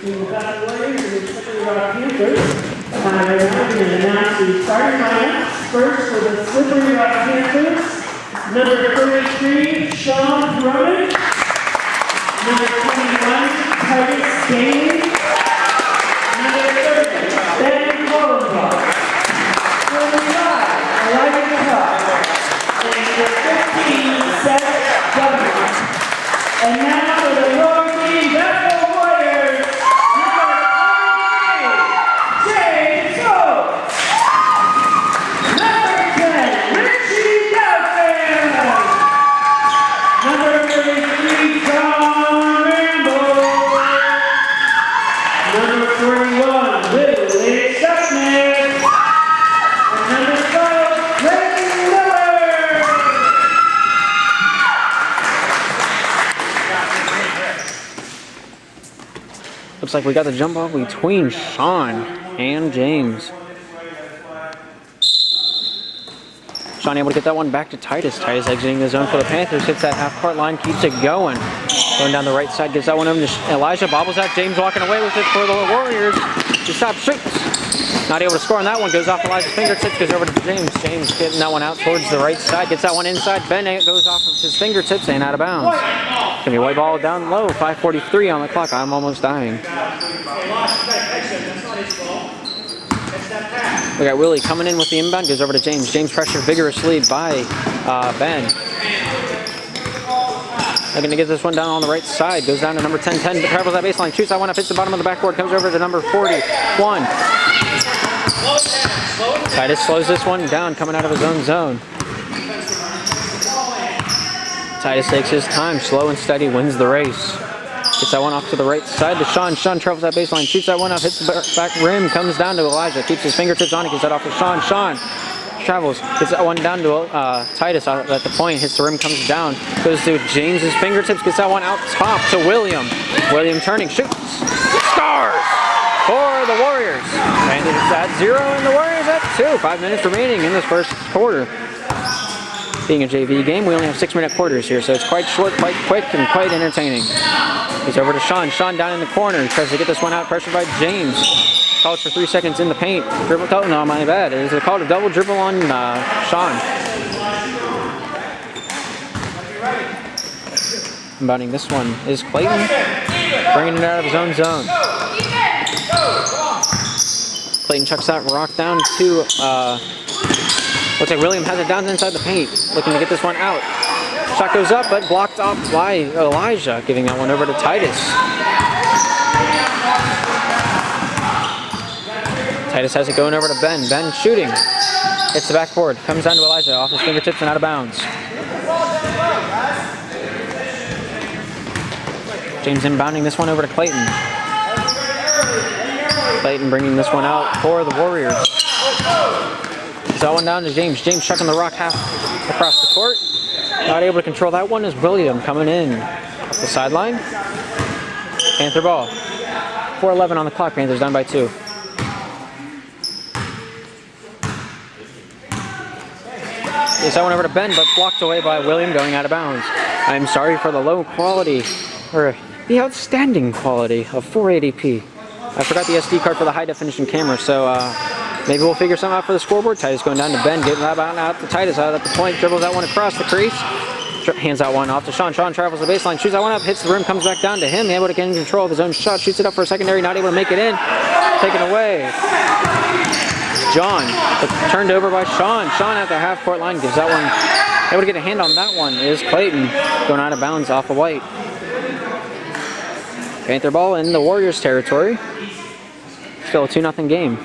The Bethel Warriors and the Panthers. Right now, we're going to announce the starting lineups. First for the Slippery Rock Panthers, number 33, Sean Roman. Number 21, Titus Gabe. Number 30, Ben Hollenbach. 45, Elijah Tuck. And number 15, Seth Governor. And now for the Royal Team Bethel Warriors, number 28, James Hope. Number 10, Richie Delphin. Number 33, John Rambo. Number 41, Lily Stuckman. And number 12, Greg Miller. Looks like we got the jump off between Sean and James. Sean able to get that one back to Titus. Titus exiting the zone for the Panthers. Hits that half-court line, keeps it going. Going down the right side, gets that one over to Elijah. Bobbles out. James walking away with it for the Warriors. He stops, shoots. Not able to score on that one. Goes off Elijah's fingertips. Goes over to James. James getting that one out towards the right side. Gets that one inside. Ben goes off of his fingertips and out of bounds. It's going to be a white ball down low. 5:43 on the clock. I'm almost dying. We got Willie coming in with the inbound. Goes over to James. James pressured vigorously by Ben. Looking to get this one down on the right side. Goes down to number 10. Travels that baseline. Shoots that one up. Hits the bottom of the backboard. Comes over to number 41. Titus slows this one down, coming out of his own zone. Titus takes his time, slow and steady, wins the race. Gets that one off to the right side to Sean. Sean travels that baseline, shoots that one up, hits the back rim, comes down to Elijah, keeps his fingertips on it, gets that off to Sean. Sean travels, gets that one down to Titus at the point, hits the rim, comes down, goes to James's fingertips, gets that one out top to William. William turning, shoots, scores for the Warriors. And it's at 0 and the Warriors at 2. 5 minutes remaining in this first quarter. Being a JV game, we only have 6-minute quarters here, so it's quite short, quite quick, and quite entertaining. He's over to Sean. Sean down in the corner. He tries to get this one out, pressured by James. Called for 3 seconds in the paint. Dribble, oh no, my bad. It is a call to double dribble on Sean. Inbounding this one is Clayton. Bringing it out of his own zone. Clayton chucks that rock down to, looks like William has it down inside the paint. Looking to get this one out. Shot goes up, but blocked off by Elijah, giving that one over to Titus. Titus has it going over to Ben. Ben shooting. Hits the backboard. Comes down to Elijah, off his fingertips and out of bounds. James inbounding this one over to Clayton. Clayton bringing this one out for the Warriors. That one down to James. James chucking the rock half across the court. Not able to control that one is William coming in off the sideline. Panther ball. 4:11 on the clock. Panthers down by 2. Gets that one over to Ben, but blocked away by William, going out of bounds. I'm sorry for the low quality, or the outstanding quality of 480p. I forgot the SD card for the high definition camera, so maybe we'll figure something out for the scoreboard. Titus going down to Ben, getting that out to Titus out at the point, dribbles that one across the crease, hands that one off to Sean. Sean travels the baseline, shoots that one up, hits the rim, comes back down to him, able to get in control of his own shot, shoots it up for a secondary, not able to make it in, taken away. John, turned over by Sean. Sean at the half-court line gives that one, able to get a hand on that one is Clayton, going out of bounds off of White. Panther ball in the Warriors territory. Still a 2-0 game.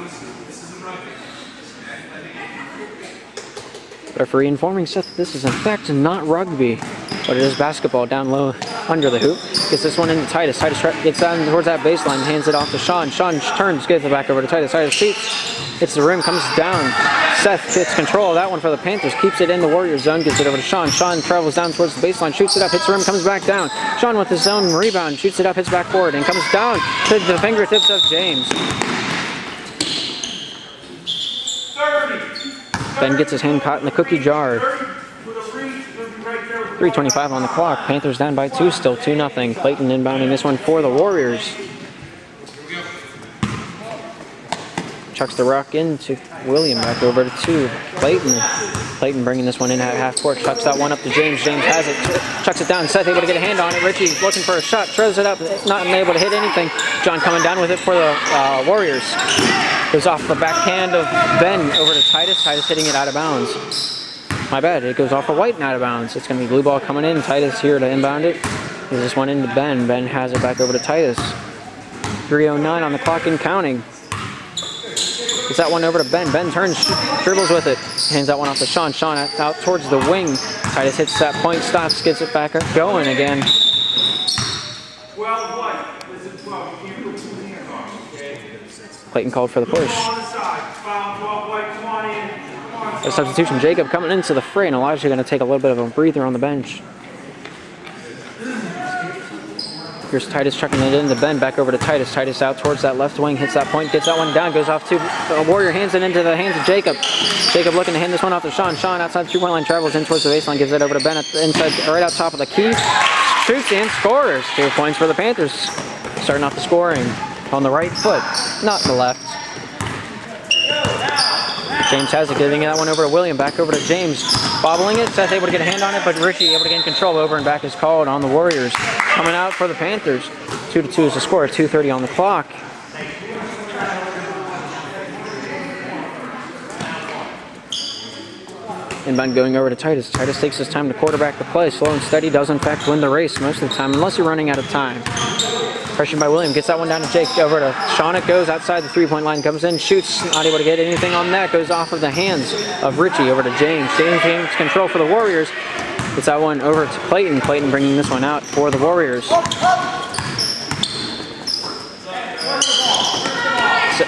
Referee informing Seth that this is in fact not rugby, but it is basketball down low under the hoop. Gets this one into Titus. Titus gets down towards that baseline, hands it off to Sean. Sean turns, gives it back over to Titus. Titus shoots, hits the rim, comes down. Seth gets control of that one for the Panthers, keeps it in the Warriors zone, gives it over to Sean. Sean travels down towards the baseline, shoots it up, hits the rim, comes back down. Sean with his own rebound, shoots it up, hits back forward, and comes down to the fingertips of James. Ben gets his hand caught in the cookie jar. 3:25 on the clock. Panthers down by 2, still 2-0. Clayton inbounding this one for the Warriors. chucks the rock into William, back over to 2. Clayton bringing this one in at half court, chucks that one up to James. James has it, chucks it down. Seth able to get a hand on it. Richie looking for a shot, throws it up, not able to hit anything. John coming down with it for the Warriors. Goes off the backhand of Ben over to Titus. Titus hitting it out of bounds. My bad, it goes off of White and out of bounds. It's going to be blue ball coming in. Titus here to inbound it. Gives this one into Ben. Ben has it back over to Titus. 3:09 on the clock and counting. Gets that one over to Ben. Ben turns, dribbles with it. Hands that one off to Sean. Sean out towards the wing. Titus hits that point, stops, gets it back going again. 12 white. This is 12. You can't put 2 hands on, okay? Clayton called for the push. A substitution. Jacob coming into the fray, and Elijah going to take a little bit of a breather on the bench. Here's Titus chucking it into Ben, back over to Titus. Titus out towards that left wing, hits that point, gets that one down, goes off to Warrior, hands it into the hands of Jacob. Jacob looking to hand this one off to Sean. Sean outside the 3-point line, travels in towards the baseline, gives it over to Ben at the inside, right out top of the key. Shoots and scores. 2 points for the Panthers. Starting off the scoring on the right foot, not the left. James has it, giving that one over to William, back over to James. Bobbling it, Seth able to get a hand on it, but Richie able to gain control. Over and back is called on the Warriors. Coming out for the Panthers. 2-2 is the score, 2:30 on the clock. Inbound going over to Titus. Titus takes his time to quarterback the play. Slow and steady does in fact win the race most of the time, unless you're running out of time. Pressured by William, gets that one down to Jake, over to Sean. It goes outside the 3-point line, comes in, shoots, not able to get anything on that, goes off of the hands of Richie, over to James. James gains control for the Warriors. Gets that one over to Clayton. Clayton bringing this one out for the Warriors.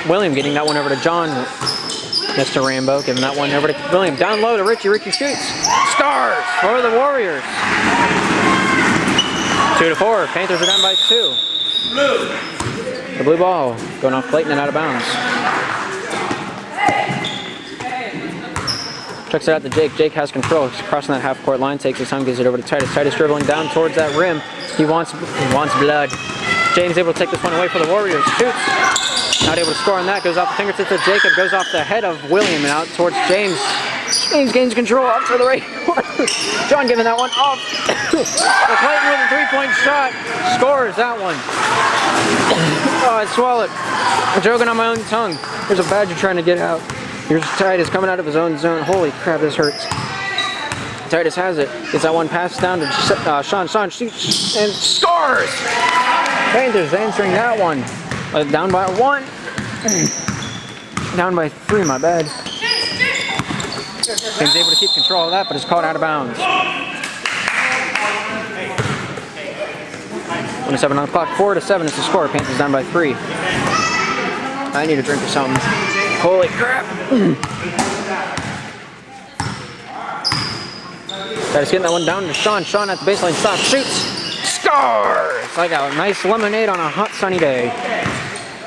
William getting that one over to John. Mr. Rambo giving that one over to William. Down low to Richie. Richie shoots. Scores for the Warriors. 2-4. Panthers are down by 2. The blue ball going off Clayton and out of bounds. Chucks it out to Jake. Jake has control. He's crossing that half-court line. Takes his time. Gives it over to Titus. Titus dribbling down towards that rim. He wants blood. James able to take this one away for the Warriors. Shoots. Not able to score on that. Goes off the fingertips of Jacob. Goes off the head of William and out towards James. James gains control up for the right corner. John giving that one off. Clayton with a 3-point shot. Scores that one. Oh, I swallowed. I'm choking on my own tongue. There's a badger trying to get out. Here's Titus coming out of his own zone. Holy crap, this hurts. Titus has it. Gets that one pass down to Sean. Sean shoots and scores. Panthers answering that one. Down by 1. Down by 3, my bad. He's able to keep control of that, but it's caught out of bounds. 27 on the clock. 4-7 is the score. Panthers down by 3. I need a drink or something. Holy crap. Titus getting that one down to Sean. Sean at the baseline. Stops. Shoots. Scores! Like a nice lemonade on a hot sunny day.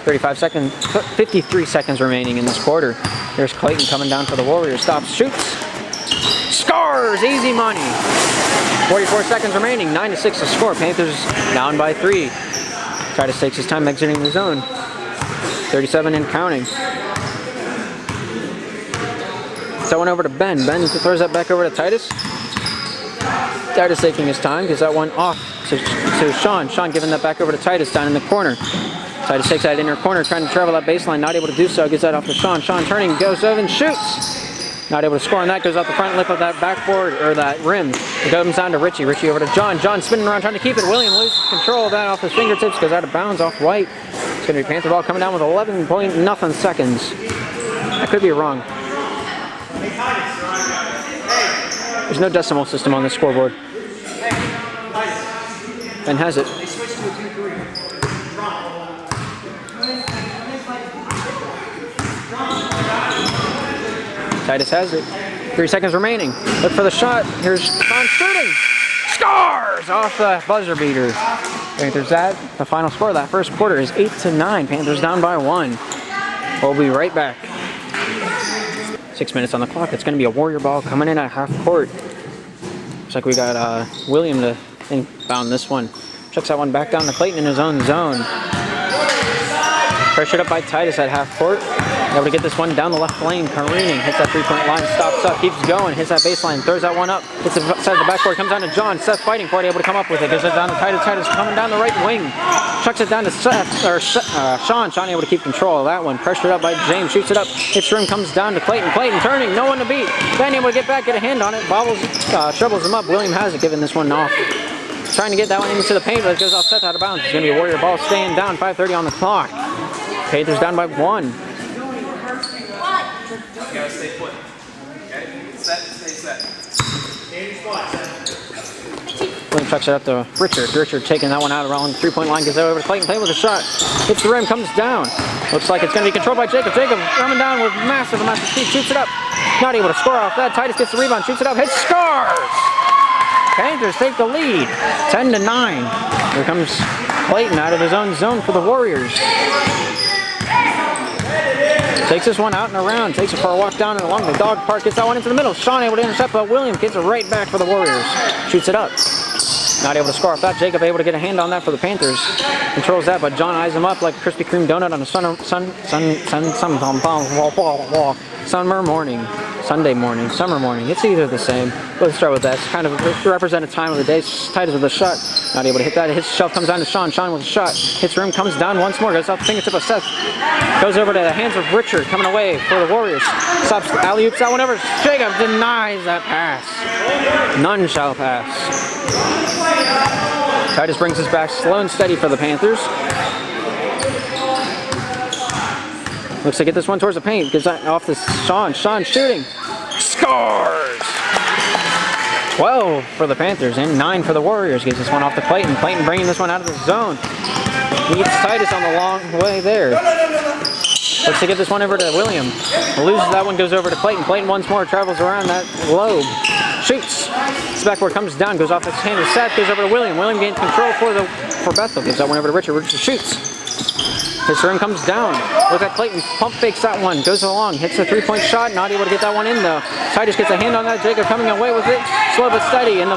53 seconds remaining in this quarter. Here's Clayton coming down for the Warriors. Stops, shoots, scores! Easy money. 44 seconds remaining. 9-6 to score. Panthers down by 3. Titus takes his time exiting the zone. 37 and counting. So one over to Ben. Ben throws that back over to Titus. Titus taking his time, gives that one off to Sean. Sean giving that back over to Titus down in the corner. Titus takes that inner corner, trying to travel that baseline, not able to do so. Gets that off to Sean. Sean turning, goes over and shoots. Not able to score on that. Goes off the front lip of that backboard, or that rim. It comes down to Richie. Richie over to John. John spinning around, trying to keep it. William loses control of that off his fingertips. Goes out of bounds off White. It's going to be Panther ball coming down with 11.0 seconds. I could be wrong. There's no decimal system on the scoreboard. Ben has it. Titus has it. 3 seconds remaining. Look for the shot. Here's Sean shooting. Scores off the buzzer beater. Panthers that. The final score of that first quarter is 8-9. Panthers down by 1. We'll be right back. 6 minutes on the clock. It's going to be a Warrior ball coming in at half court. Looks like we got William to inbound this one. Chucks that one back down to Clayton in his own zone. Pressured up by Titus at half court. Able to get this one down the left lane, careening, hits that three-point line, stops up, keeps going, hits that baseline, throws that one up, hits the side of the backboard, comes down to John, Seth fighting for it, able to come up with it, goes it down to Titus, Titus coming down the right wing, chucks it down to Seth, or Sean able to keep control of that one, pressured up by James, shoots it up, hits rim, comes down to Clayton, Clayton turning, no one to beat, Ben able to get back, get a hand on it, bobbles, shovels him up, William has it, giving this one off. Trying to get that one into the paint, but it goes off Seth out of bounds. It's going to be a Warrior ball staying down, 5:30 on the clock. Panthers down by 1. You gotta stay put. Okay? Set, stay set. Stay in your spot, set. William chucks it up to Richard. Richard taking that one out around the three-point line, gets it over to Clayton. Clayton with a shot. Hits the rim, comes down. Looks like it's going to be controlled by Jacob. Jacob coming down with massive amounts of speed, shoots it up. Not able to score off that. Titus gets the rebound, shoots it up, hits, scores! Panthers take the lead, 10-9. Here comes Clayton out of his own zone for the Warriors. Takes this one out and around, takes it for a walk down and along the dog park, gets that one into the middle. Sean able to intercept, but William gets it right back for the Warriors. Shoots it up. Not able to score off that. Jacob able to get a hand on that for the Panthers. Controls that, but John eyes him up like a Krispy Kreme donut on a summer morning. Sunday morning, summer morning. It's either the same. Let's start with that. It's kind of represented time of the day. Titus with a shot. Not able to hit that. His shove comes down to Sean. Sean with a shot. Hits rim, comes down once more. Goes off the fingertip of Seth. Goes over to the hands of Richard coming away for the Warriors. Stops, alley-oops that one over. Jacob denies that pass. None shall pass. Titus brings us back slow and steady for the Panthers. Looks to get this one towards the paint. Gives that off to Sean. Sean shooting. Scores! 12 for the Panthers and 9 for the Warriors. Gives this one off to Clayton. Clayton bringing this one out of the zone. He gets Titus on the long way there. Looks to get this one over to William. Loses that one, goes over to Clayton. Clayton once more travels around that globe. Shoots. This backboard comes down, goes off his hand to Seth, goes over to William. William gains control for Bethel. Gives that one over to Richard. Richard shoots. His rim comes down. Look at Clayton. Pump fakes that one. Goes along. Hits a three-point shot. Not able to get that one in though. Titus gets a hand on that. Jacob coming away with it. Slow but steady in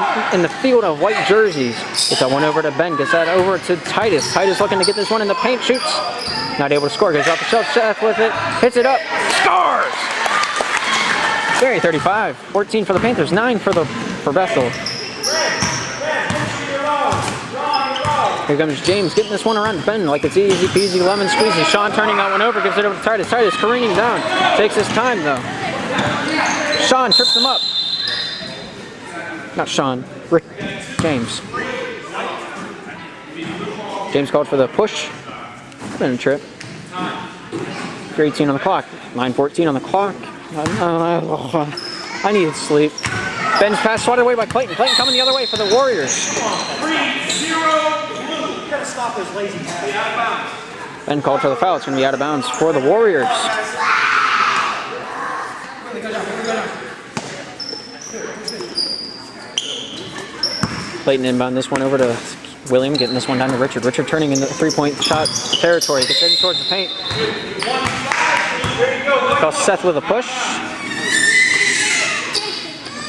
the field of white jerseys. Gets that one over to Ben. Gets that over to Titus. Titus looking to get this one in the paint. Shoots. Not able to score. Goes off the shelf. Seth with it. Hits it up. Scores! Very 35. 14 for the Panthers. 9 for Bethel. Here comes James getting this one around Ben like it's easy peasy lemon squeezy. Sean turning that one over, gives it over to Titus. Titus careening down. Takes his time though. Sean trips him up. Not Sean. James. James called for the push. Then a trip. 3:18 on the clock. 9:14 on the clock. I need sleep. Ben's pass swatted away by Clayton. Clayton coming the other way for the Warriors. 3-0. Gotta stop those lazy guys. Out of bounds. Ben called for the foul. It's going to be out of bounds for the Warriors. Clayton inbound this one over to William, getting this one down to Richard. Richard turning into three-point shot territory. Gets in towards the paint. Calls Seth with a push.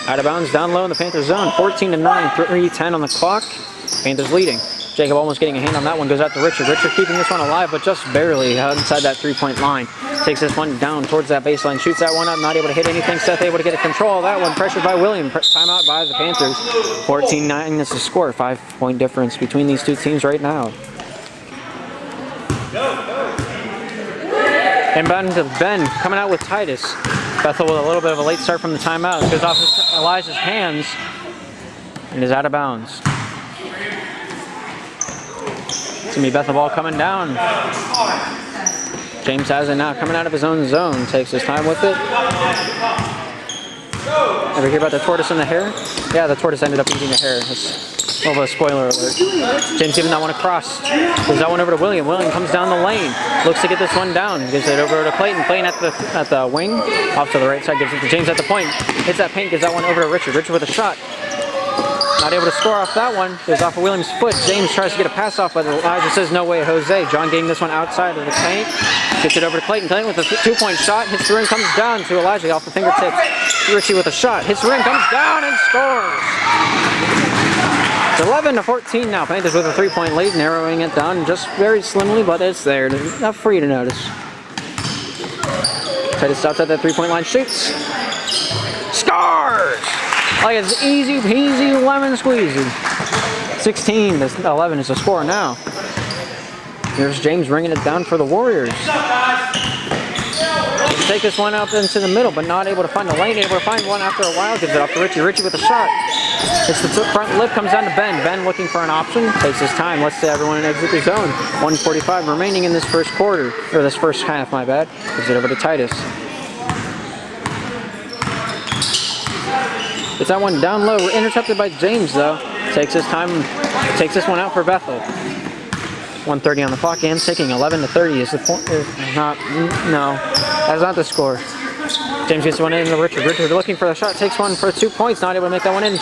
Out of bounds, down low in the Panthers zone. 14-9, 3:10 on the clock. Panthers leading. Jacob almost getting a hand on that one. Goes out to Richard. Richard keeping this one alive, but just barely inside that three-point line. Takes this one down towards that baseline. Shoots that one up. Not able to hit anything. Seth able to get a control of that one. Pressured by William. Timeout by the Panthers. 14-9 is the score. 5-point difference between these two teams right now. Inbound to Ben. Coming out with Titus. Bethel with a little bit of a late start from the timeout. Goes off Elijah's hands and is out of bounds. It's going to be Bethel ball coming down. James has it now coming out of his own zone. Takes his time with it. Ever hear about the tortoise and the hare? Yeah, the tortoise ended up eating the hare. That's a little bit of spoiler alert. James giving that one across. Gives that one over to William. William comes down the lane. Looks to get this one down. Gives it over to Clayton. Clayton at the wing. Off to the right side. Gives it to James at the point. Hits that paint. Gives that one over to Richard. Richard with a shot. Not able to score off that one. Goes off of Williams' foot. James tries to get a pass off, but Elijah says no way, Jose. John getting this one outside of the paint. Gets it over to Clayton. Clayton with a two-point shot. Hits the rim, comes down to Elijah off the fingertips. Richie with a shot. Hits the rim, comes down and scores. It's 11-14 now. Panthers with a three-point lead, narrowing it down just very slimly, but it's there. Enough for you to notice. Titus stops at that 3-point line, shoots. Scores! Like it's easy peasy lemon squeezy. 16-11 is the score now. Here's James bringing it down for the Warriors. Take this one out into the middle, but not able to find the lane. Able to find one after a while. Gives it up to Richie. Richie with a shot. It's the front lip, comes down to Ben. Ben looking for an option. Takes his time. Let's say everyone exit the zone. 1:45 remaining in this first quarter. Or this first half, my bad. Gives it over to Titus. Gets that one down low. Intercepted by James, though. Takes his time. Takes this one out for Bethel. 1:30 on the clock and ticking. 11-30 is the point. No, that's not the score. James gets one in to Richard. Richard looking for the shot. Takes one for 2 points. Not able to make that one in.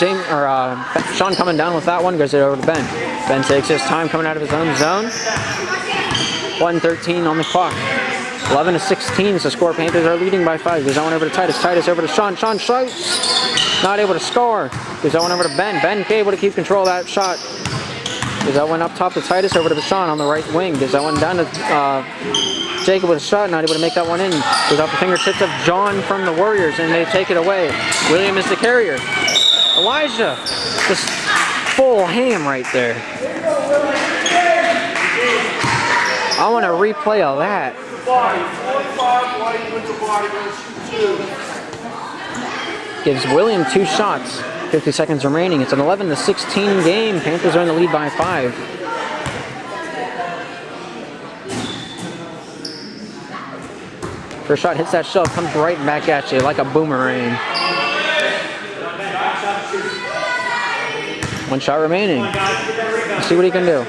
Sean coming down with that one. Goes it over to Ben. Ben takes his time coming out of his own zone. 1:13 on the clock. 11-16 is the score. Panthers are leading by 5. Goes that one over to Titus. Titus over to Sean. Sean shoots. Not able to score. Goes that one over to Ben. Ben able to keep control of that shot. Gives that one up top to Titus, over to Sean on the right wing. Gives that one down to Jacob with a shot, not able to make that one in. Goes off the fingertips of John from the Warriors, and they take it away. William is the carrier. Elijah, just full ham right there. I want a replay of that. Gives William 2 shots. 50 seconds remaining. It's an 11-16 game. Panthers are in the lead by 5. First shot hits that shell, comes right back at you like a boomerang. 1 shot remaining. Let's see what he can do.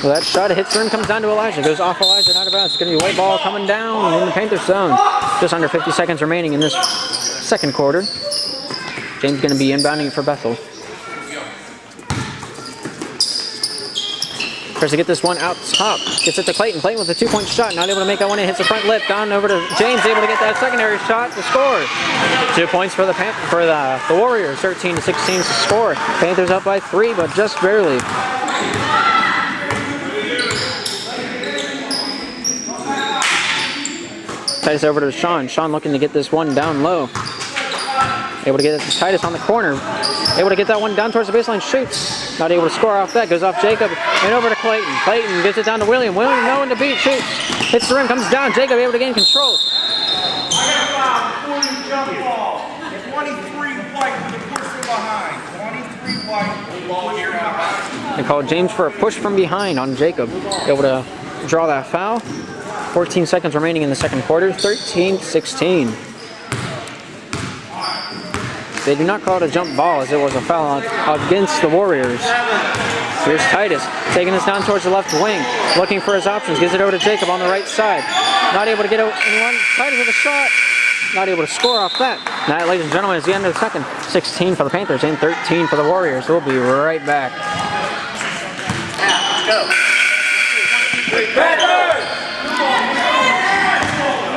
Well, that shot hits the rim, comes down to Elijah. Goes off Elijah, out of bounds. It's going to be a white ball coming down in the Panthers zone. Just under 50 seconds remaining in this second quarter. James going to be inbounding for Bethel. Tries to get this one out top. Gets it to Clayton. Clayton with a 2-point shot. Not able to make that one in. Hits the front lip. Down over to James. Able to get that secondary shot to score. 2 points for the Warriors. 13-16 to score. Panthers up by 3, but just barely. Titus over to Sean. Sean looking to get this one down low. Able to get it to Titus on the corner. Able to get that one down towards the baseline. Shoots. Not able to score off that. Goes off Jacob and over to Clayton. Clayton gets it down to William. William no one to beat. Shoots. Hits the rim. Comes down. Jacob able to gain control. Jump ball. 23 white with a push from behind. 23 white. They called James for a push from behind on Jacob. Able to draw that foul. 14 seconds remaining in the second quarter. 13-16. They do not call it a jump ball as it was a foul against the Warriors. Here's Titus taking this down towards the left wing. Looking for his options. Gives it over to Jacob on the right side. Not able to get anyone. Titus with a shot. Not able to score off that. Now, ladies and gentlemen, it's the end of the second. 16 for the Panthers and 13 for the Warriors. We'll be right back. Go.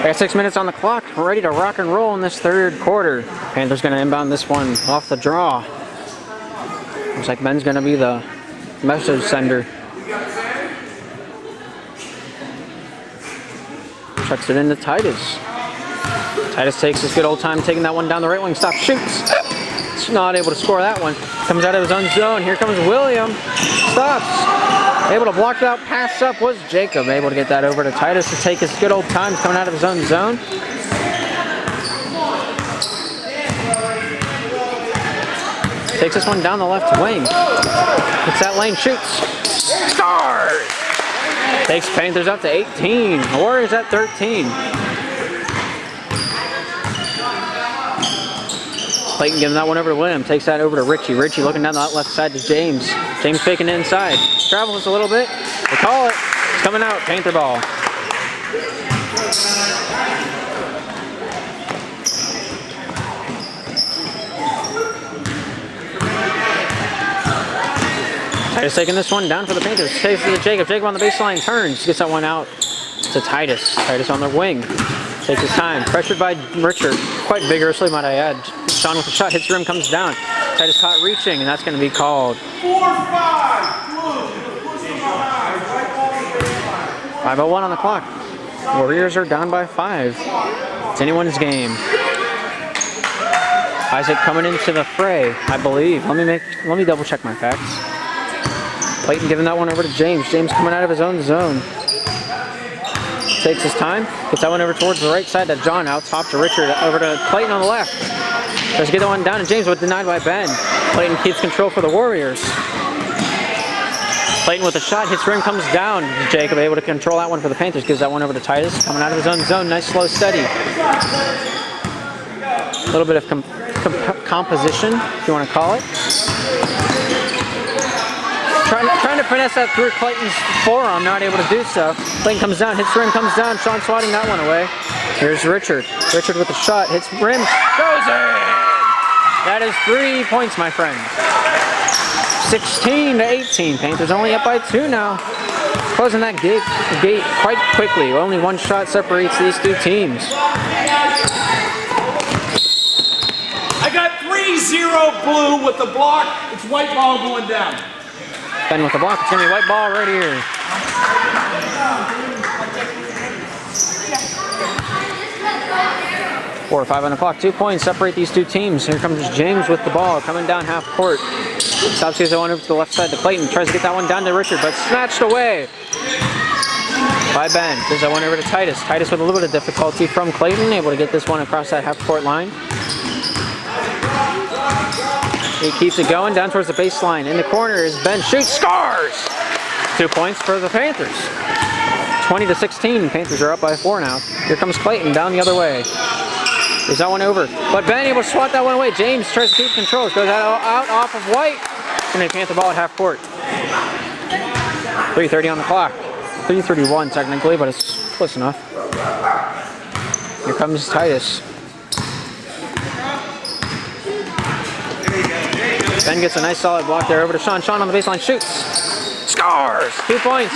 We got 6 minutes on the clock. We're ready to rock and roll in this third quarter. Panthers going to inbound this one off the draw. Looks like Ben's going to be the message sender. Chucks it into Titus. Titus takes his good old time taking that one down the right wing. Stop, shoots. Not able to score that one. Comes out of his own zone. Here comes William. Stops. Able to block that pass up was Jacob. Able to get that over to Titus to take his good old time coming out of his own zone. Takes this one down the left wing. Hits that lane, shoots. Scores! Takes Panthers up to 18. Warriors at 13. Clayton giving that one over to William. Takes that over to Richie. Richie looking down the left side to James. James faking inside. Travels a little bit. They call it. It's coming out. Panther ball. Titus taking this one down for the Panthers. Takes it to Jacob. Jacob on the baseline turns. Gets that one out to Titus. Titus on their wing. Takes his time. Pressured by Richard. Quite vigorously, might I add. Sean with the shot. Hits the rim. Comes down. Titus caught reaching, and that's going to be called. 5:01 on the clock. Warriors are down by 5. It's anyone's game. Isaac coming into the fray, I believe. Let me double check my facts. Clayton giving that one over to James. James coming out of his own zone. Takes his time. Gets that one over towards the right side to John. Out top to Richard. Over to Clayton on the left. Tries to get that one down to James, but denied by Ben. Clayton keeps control for the Warriors. Clayton with a shot, hits rim, comes down. Jacob able to control that one for the Panthers. Gives that one over to Titus. Coming out of his own zone. Nice, slow, steady. A little bit of composition, if you want to call it. Trying to finesse that through Clayton's forearm, not able to do so. Clayton comes down, hits rim, comes down. Sean swatting that one away. Here's Richard. Richard with a shot, hits rim, goes in! That is 3 points, my friend. 16 to 18. Panthers only up by 2 now. Closing that gate quite quickly. Only one shot separates these two teams. I got 3-0 blue with the block. It's white ball going down. Ben with the block. It's going to be white ball right here. Four or 5 on the clock. 2 points separate these two teams. Here comes James with the ball coming down half court. Stops, gives that one over to the left side to Clayton. Tries to get that one down to Richard, but snatched away by Ben. Gives that one over to Titus. Titus with a little bit of difficulty from Clayton. Able to get this one across that half court line. He keeps it going down towards the baseline. In the corner is Ben. Shoots, scores! 2 points for the Panthers. 20 to 16. Panthers are up by 4 now. Here comes Clayton down the other way. There's that one over. But Ben able to swat that one away. James tries to keep control. Goes out off of White. It's going to be Panther ball at half court. 3:30 on the clock. 3:31 technically, but it's close enough. Here comes Titus. Ben gets a nice solid block there over to Sean. Sean on the baseline shoots. Scores! 2 points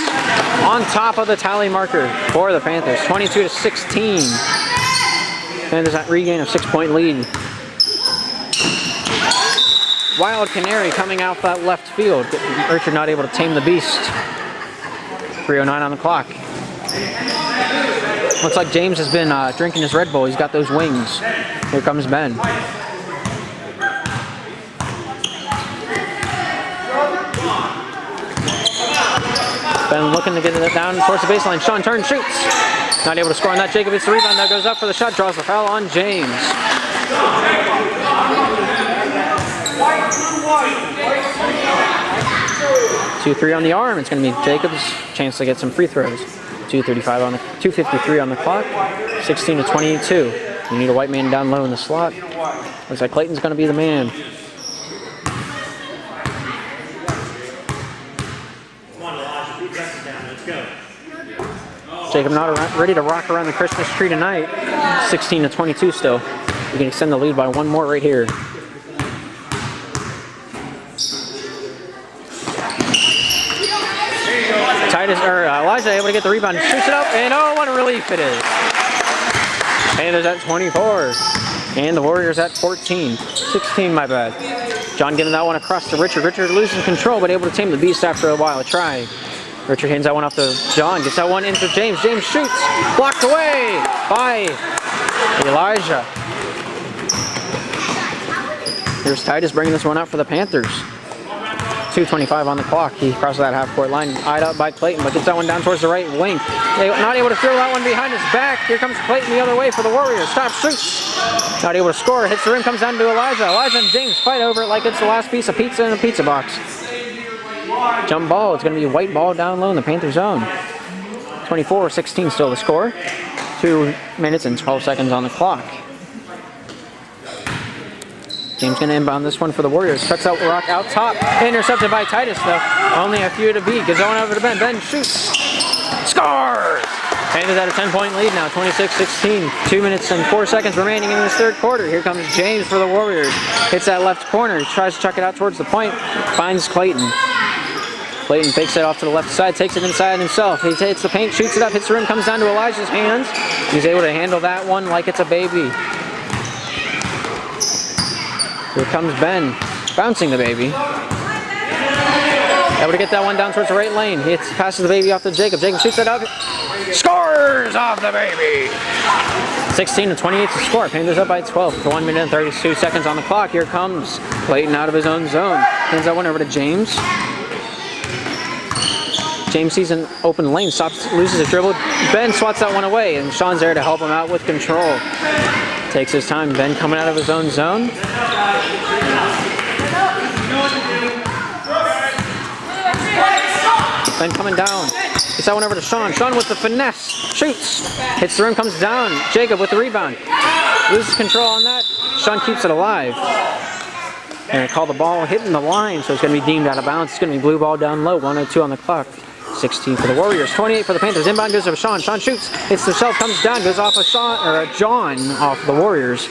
on top of the tally marker for the Panthers. 22 to 16. And there's that regain of 6-point lead. Wild Canary coming out that left field. Richard not able to tame the beast. 3:09 on the clock. Looks like James has been drinking his Red Bull. He's got those wings. Here comes Ben. Ben looking to get it down towards the baseline. Sean turns, shoots. Not able to score on that. Jacob hits the rebound. That goes up for the shot. Draws the foul on James. 2-3 on the arm. It's going to be Jacob's chance to get some free throws. 2:53 on the clock. 16 to 22. You need a white man down low in the slot. Looks like Clayton's going to be the man. Jacob not ready to rock around the Christmas tree tonight. 16 to 22 still. We can extend the lead by one more right here. Elijah able to get the rebound, shoots it up, and oh, what a relief it is. Panthers at 24, and the Warriors at 14. 16, my bad. John getting that one across to Richard. Richard losing control, but able to tame the beast after a while. A try. Richard hands that one off to John, gets that one into James. James shoots, blocked away by Elijah. Here's Titus bringing this one out for the Panthers. 2:25 on the clock. He crosses that half-court line, eyed up by Clayton, but gets that one down towards the right wing. Not able to throw that one behind his back. Here comes Clayton the other way for the Warriors. Stop, shoots. Not able to score. Hits the rim, comes down to Elijah. Elijah and James fight over it like it's the last piece of pizza in a pizza box. Jump ball. It's going to be a white ball down low in the Panther zone. 24-16 still the score. 2 minutes and 12 seconds on the clock. James going to inbound this one for the Warriors. Chucks out Rock out top. Intercepted by Titus, though. Only a few to beat. Gives that one over to Ben. Ben shoots. Scores! Panthers at a 10-point lead now. 26-16. 2 minutes and 4 seconds remaining in this third quarter. Here comes James for the Warriors. Hits that left corner. He tries to chuck it out towards the point. Finds Clayton. Clayton fakes it off to the left side. Takes it inside himself. He hits the paint. Shoots it up. Hits the rim. Comes down to Elijah's hands. He's able to handle that one like it's a baby. Here comes Ben, bouncing the baby. Able to get that one down towards the right lane. He passes the baby off to Jacob. Jacob shoots it up. Scores off the baby. 16-28 to score. Panthers up by 12 to 1 minute and 32 seconds on the clock. Here comes Clayton out of his own zone. Hands that one over to James. James sees an open lane, stops, loses a dribble. Ben swats that one away, and Sean's there to help him out with control. Takes his time. Ben coming out of his own zone. Ben coming down. Gets that one over to Sean. Sean with the finesse. Shoots. Hits the rim, comes down. Jacob with the rebound. Loses control on that. Sean keeps it alive. And call the ball hitting the line, so it's going to be deemed out of bounds. It's going to be blue ball down low. 1:02 on the clock. 16 for the Warriors. 28 for the Panthers. Inbound goes to Sean. Sean shoots. Hits the shelf, comes down, goes off of John off the Warriors.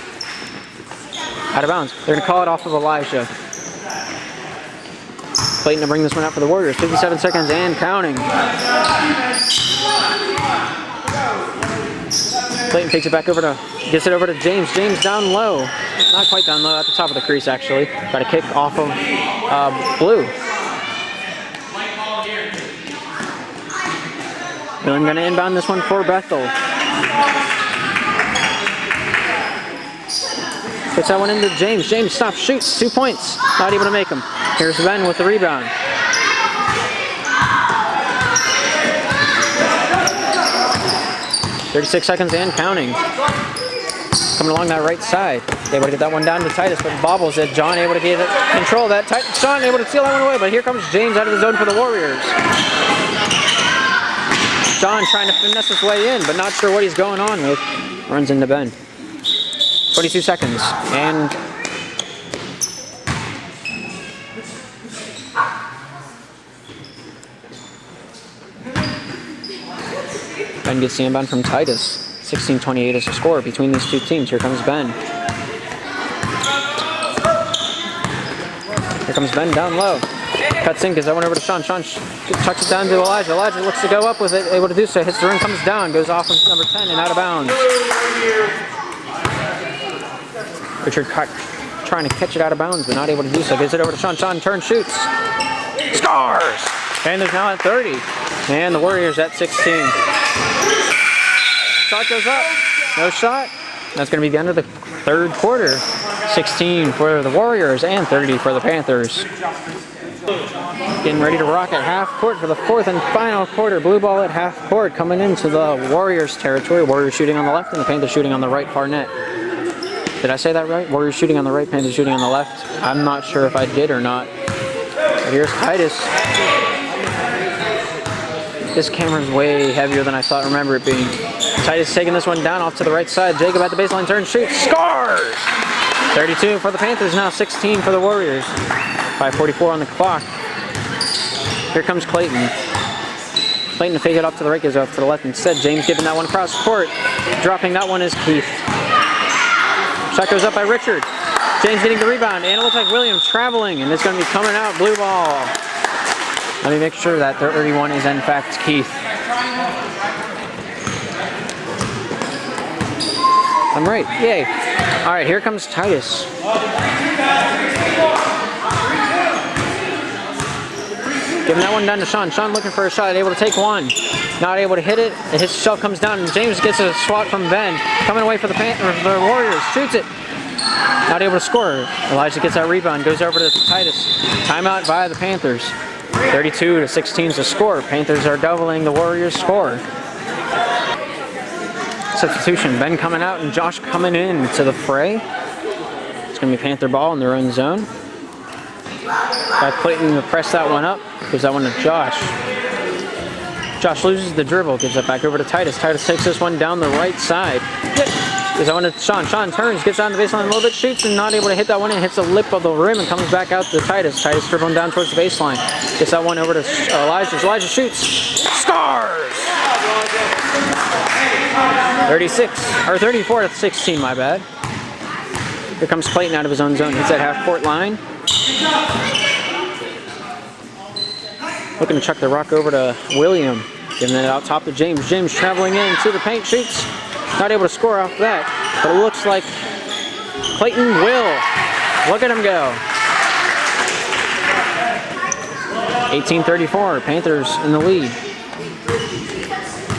Out of bounds. They're going to call it off of Elijah. Clayton to bring this one out for the Warriors. 57 seconds and counting. Clayton takes it back over to, gets it over to James. James down low. Not quite down low, at the top of the crease actually. Got a kick off of Blue. I'm going to inbound this one for Bethel. Puts that one into James. James stops, shoots, 2 points. Not able to make them. Here's Ben with the rebound. .36 seconds and counting. Coming along that right side. Able to get that one down to Titus, but bobbles it. John able to get it, control that. Sean able to steal that one away, but here comes James out of the zone for the Warriors. John trying to finesse his way in, but not sure what he's going on with. Runs into Ben. 22 seconds, and Ben gets the inbound from Titus. 16-28 is the score between these two teams. Here comes Ben. Here comes Ben down low. Cuts in, gives that one over to Sean. Sean chucks it down to Elijah. Elijah looks to go up with it, able to do so. Hits the rim, comes down, goes off of number 10 and out of bounds. Richard trying to catch it out of bounds, but not able to do so. Gives it over to Sean. Sean turns, shoots. Scores! Panthers now at 30. And the Warriors at 16. Shot goes up. No shot. That's going to be the end of the third quarter. 16 for the Warriors and 30 for the Panthers. Getting ready to rock at half court for the fourth and final quarter. Blue ball at half court coming into the Warriors territory. Warriors shooting on the left and the Panthers shooting on the right far net. Did I say that right? Warriors shooting on the right, Panthers shooting on the left. I'm not sure if I did or not. But here's Titus. This camera's way heavier than I thought. Remember it being. Titus taking this one down off to the right side. Jacob at the baseline, turn, shoots, scores! 32 for the Panthers, now 16 for the Warriors. 5:44 on the clock. Here comes Clayton. Clayton to fake it off to the right, goes off to the left instead. James giving that one across court. Dropping that one is Keith. Shot goes up by Richard. James getting the rebound, and it looks like Williams traveling, and it's going to be coming out blue ball. Let me make sure that 31 is in fact Keith. I'm right, yay. All right, here comes Titus. Giving that one down to Sean. Sean looking for a shot, able to take one. Not able to hit it. His shot comes down, and James gets a swat from Ben. Coming away for the Warriors, shoots it. Not able to score. Elijah gets that rebound, goes over to Titus. Timeout by the Panthers. 32-16 is the score. Panthers are doubling the Warriors' score. Substitution, Ben coming out and Josh coming in to the fray. It's going to be Panther ball in their own zone. By Clayton to press that one up. Gives that one to Josh. Josh loses the dribble, gives it back over to Titus. Titus takes this one down the right side. Gives that one to Sean. Sean turns, gets down the baseline a little bit, shoots, and not able to hit that one and hits the lip of the rim and comes back out to Titus. Titus dribbling down towards the baseline. Gets that one over to Elijah. Elijah shoots. Scores! 34-16, my bad. Here comes Clayton out of his own zone. Hits that half-court line. Looking to chuck the rock over to William. Giving it out top to James. James traveling in to the paint, shoots. Not able to score off that, but it looks like Clayton will. Look at him go. 18-34, Panthers in the lead.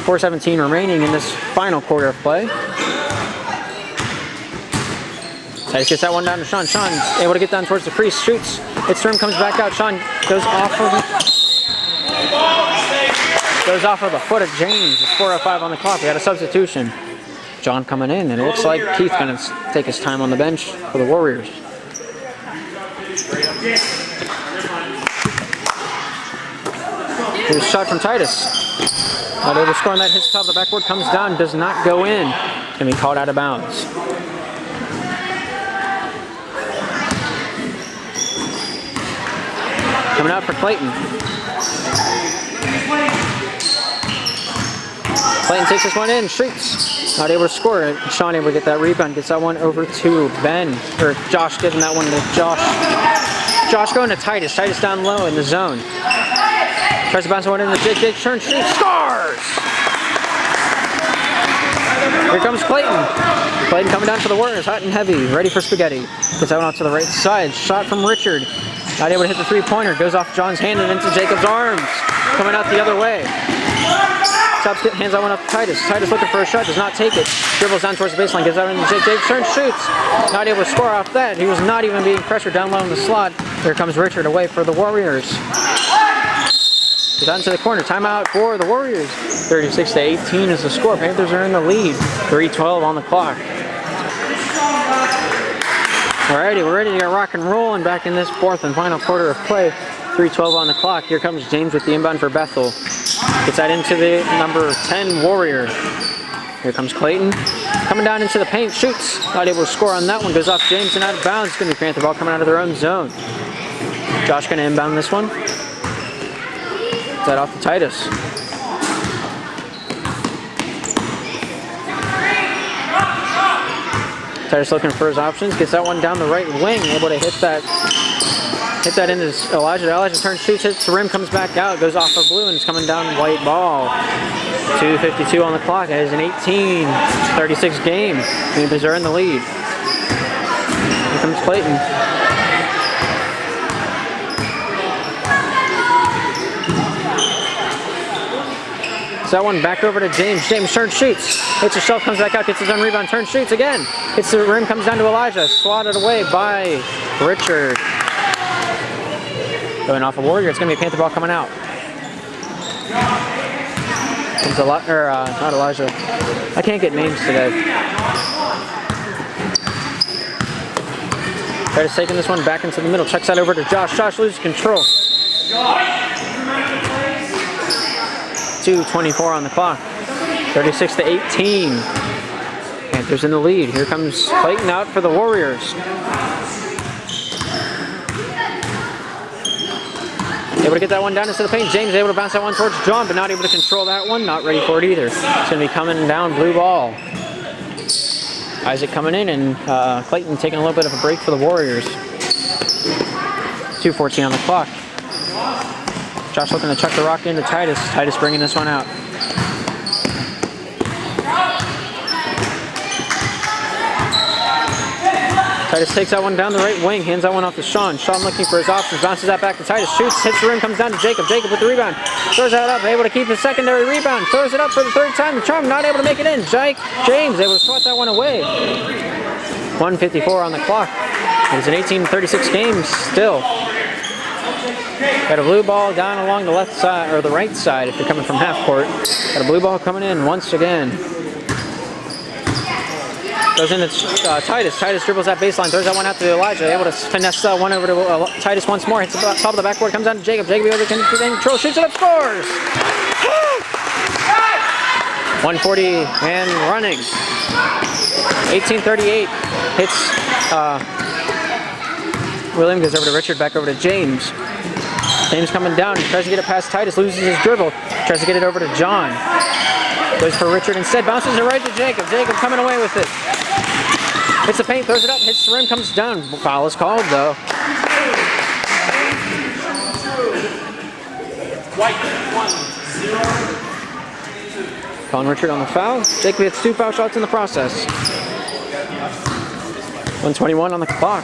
4:17 remaining in this final quarter of play. Titus gets that one down to Sean. Sean able to get down towards the crease, shoots. Hits the rim, comes back out. Sean goes off of the foot of James. It's 4:05 on the clock. We had a substitution. John coming in, and it looks like Keith going to take his time on the bench for the Warriors. Here's a shot from Titus. Not able to score on that. Hits the top of the backboard, comes down, does not go in. It's going to be called out of bounds. Coming out for Clayton. Clayton takes this one in, shoots. Not able to score it. Sean able to get that rebound. Gets that one over to Ben. Or Josh getting that one to Josh. Josh going to Titus. Titus down low in the zone. Tries to bounce one in the Jake turn, shoots, scores! Here comes Clayton. Clayton coming down for the Warriors, hot and heavy, ready for spaghetti. Gets that one out to the right side. Shot from Richard. Not able to hit the three-pointer. Goes off John's hand and into Jacob's arms. Coming out the other way. Stops, hands that one up to Titus. Titus looking for a shot, does not take it. Dribbles down towards the baseline, gives that one to Jake. Jake turns, shoots. Not able to score off that. He was not even being pressured down low in the slot. Here comes Richard away for the Warriors. Gets out into the corner. Timeout for the Warriors. 36-18 is the score. Panthers are in the lead. 3:12 on the clock. Alrighty, we're ready to get rock and roll, and back in this fourth and final quarter of play. 3:12 on the clock. Here comes James with the inbound for Bethel. Gets that into the number 10 Warrior. Here comes Clayton. Coming down into the paint, shoots. Not able to score on that one. Goes off James and out of bounds. It's going to be Panther ball coming out of their own zone. Josh going to inbound this one. Gets that off to Titus. Titus looking for his options. Gets that one down the right wing. Able to hit that into Elijah. Elijah turns, shoots, hits the rim, comes back out, goes off for blue, and it's coming down white ball. 2:52 on the clock. It is an 18-36 game. Panthers are in the lead. Here comes Clayton. Gets that one back over to James. James turns, shoots. Hits himself, comes back out, gets his own rebound, turns, shoots again. Hits the rim, comes down to Elijah. Swatted away by Richard. Going off a Warrior, it's going to be a Panther ball coming out. It's not Elijah. I can't get names today. Titus taking this one back into the middle. Checks that over to Josh. Josh loses control. 2:24 on the clock. 36-18. Panthers in the lead. Here comes Clayton out for the Warriors. Able to get that one down into the paint. James able to bounce that one towards John, but not able to control that one. Not ready for it either. It's going to be coming down blue ball. Isaac coming in, and Clayton taking a little bit of a break for the Warriors. 2:14 on the clock. Josh looking to chuck the rock into Titus. Titus bringing this one out. Titus takes that one down the right wing, hands that one off to Sean. Sean looking for his options, bounces that back to Titus, shoots, hits the rim, comes down to Jacob. Jacob with the rebound, throws that up, able to keep his secondary rebound, throws it up for the third time. The Charm not able to make it in. James able to swat that one away. 1:54 on the clock. It's an 18-36 game still. Got a blue ball down along the left side, or the right side if you're coming from half court. Got a blue ball coming in once again. Goes into Titus. Titus dribbles that baseline, throws that one out to Elijah. Able to finesse that one over to Titus once more. Hits the top of the backboard, comes down to Jacob. Jacob able to control, shoots it up, scores! 140 and running. 18-38. Hits William, goes over to Richard, back over to James. James coming down, tries to get it past Titus, loses his dribble. Tries to get it over to John. Goes for Richard instead, bounces it right to Jacob. Jacob coming away with it. Hits the paint, throws it up, hits the rim, comes down. Foul is called though. White, 1-0. Calling Richard on the foul. Jacob hits 2 foul shots in the process. 1:21 on the clock.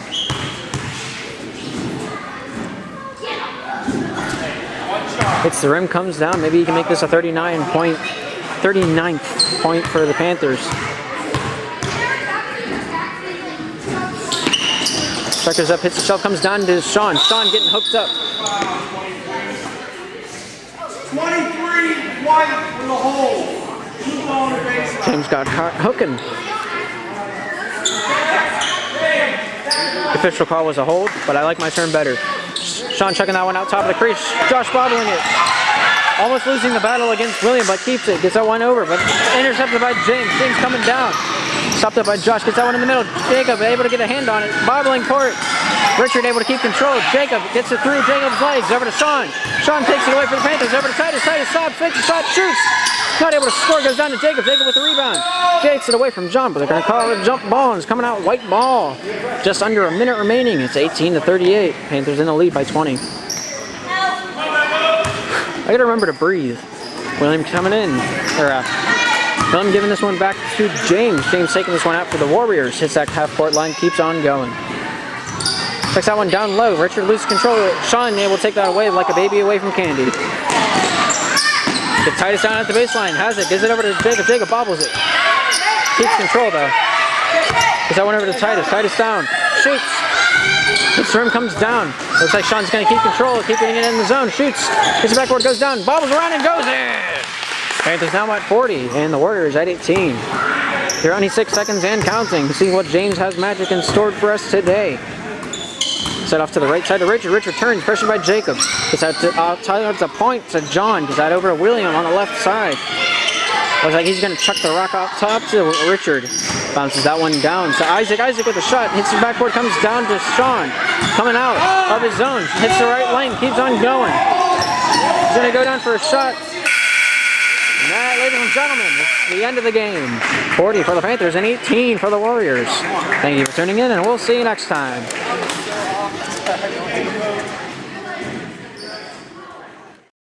Hits the rim, comes down. Maybe he can make this a 39th point for the Panthers. Checkers up, hits the shelf, comes down to Sean. Sean getting hooked up. 23 white for the hole. Two on the baseline. James got caught hooking. The official call was a hold, but I like my turn better. Sean checking that one out top of the crease. Josh bobbling it. Almost losing the battle against William, but keeps it. Gets that one over, but intercepted by James. James coming down. Stopped up by Josh. Gets that one in the middle. Jacob able to get a hand on it. Bobbling for it. Richard able to keep control. Jacob gets it through Jacob's legs. Over to Sean. Sean takes it away for the Panthers. Over to Titus. Titus stops, fakes a shot, shoots. Not able to score. Goes down to Jacob. Jacob with the rebound. Takes it away from John, but they're going to call it a jump ball. And it's coming out white ball. Just under a minute remaining. It's 18-38. Panthers in the lead by 20. I gotta remember to breathe. William coming in. William giving this one back to James. James taking this one out for the Warriors. Hits that half-court line, keeps on going. Takes that one down low. Richard loses control of it. Sean able to take that away like a baby away from candy. Gets Titus down at the baseline. Has it. Gives it over to Jacob. Jacob bobbles it. Keeps control though. Gets that one over to Titus. Titus down. Shoots. Hits the rim, comes down. Looks like Sean's going to keep control, keeping it in the zone. Shoots. Gets it backboard, goes down. Bobbles around and goes in. Panthers now at 40 and the Warriors at 18. They're only 6 seconds and counting. See what James has magic in store for us today. Set off to the right side to Richard. Richard turns, pressured by Jacob. Gets out to point to John. Gets that over to William on the left side. Looks like he's going to chuck the rock out top to Richard. Bounces that one down to Isaac. Isaac with a shot. Hits the backboard, comes down to Sean. Coming out of his zone. Hits the right lane, keeps on going. He's going to go down for a shot. And that, ladies and gentlemen, it's the end of the game. 40 for the Panthers and 18 for the Warriors. Thank you for tuning in, and we'll see you next time.